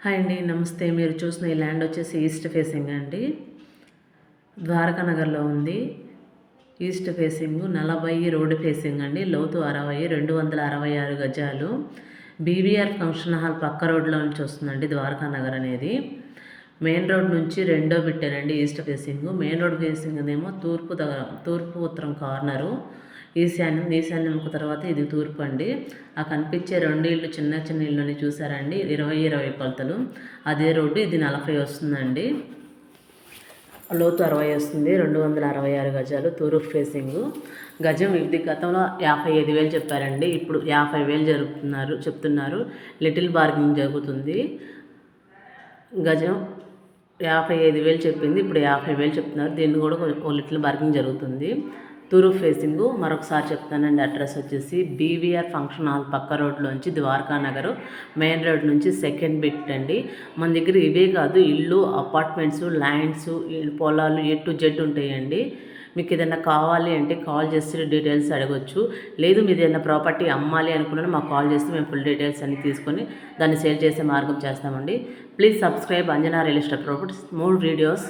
Hi అండి, నమస్తే. మీరు చూసిన ఈ ల్యాండ్ వచ్చేసి ఈస్ట్ ఫేసింగ్ అండి. ద్వారకా నగర్లో ఉంది. ఈస్ట్ ఫేసింగ్ 40 రోడ్డు ఫేసింగ్ అండి. లోతు 60, 266 గజాలు. బీవీఆర్ ఫంక్షన్ హాల్ పక్క రోడ్లో నుంచి వస్తుందండి ద్వారకా నగర్ అనేది. మెయిన్ రోడ్ నుంచి రెండో బిట్టేనండి east facing. Main road facing ఏమో తూర్పు ఉత్తరం కార్నరు. ఈశాన్యం ఒక తర్వాత ఇది తూర్పు అండి. ఆ కనిపించే రెండు ఇళ్ళు చిన్న చిన్న ఇళ్ళని చూసారండి, 20 కొలతలు. అదే రోడ్డు, ఇది 40 వస్తుందండి. లోతు 60 వస్తుంది. 266 గజాలు తూర్పు ఫేసింగ్. గజం ఇది గతంలో 55,000 చెప్పారండి, ఇప్పుడు 50,000 చెప్తున్నారు. లిటిల్ బార్గింగ్ జరుగుతుంది. గజం 55,000 చెప్పింది, ఇప్పుడు 50,000 చెప్తున్నారు. దీన్ని కూడా ఒక లిటిల్ బార్గింగ్ జరుగుతుంది. తూర్పు ఫేసింగ్ మరొకసారి చెప్తానండి. అడ్రస్ వచ్చేసి బీవీఆర్ ఫంక్షన్ హాల్ పక్క రోడ్లోంచి ద్వారకా నగర్ మెయిన్ రోడ్ నుంచి సెకండ్ బిట్ అండి. మన దగ్గర ఇవే కాదు, ఇల్లు, అపార్ట్మెంట్స్, ల్యాండ్స్, పొలాలు A to Z ఉంటాయండి. మీకు ఏదైనా కావాలి అంటే కాల్ చేసి డీటెయిల్స్ అడగొచ్చు. లేదు మీరు ఏదైనా ప్రాపర్టీ అమ్మాలి అనుకున్నా మాకు కాల్ చేస్తే మేము ఫుల్ డీటెయిల్స్ అన్ని తీసుకొని దాన్ని సేల్ చేసే మార్గం చేస్తామండి. Please subscribe Anjana real estate properties. More videos.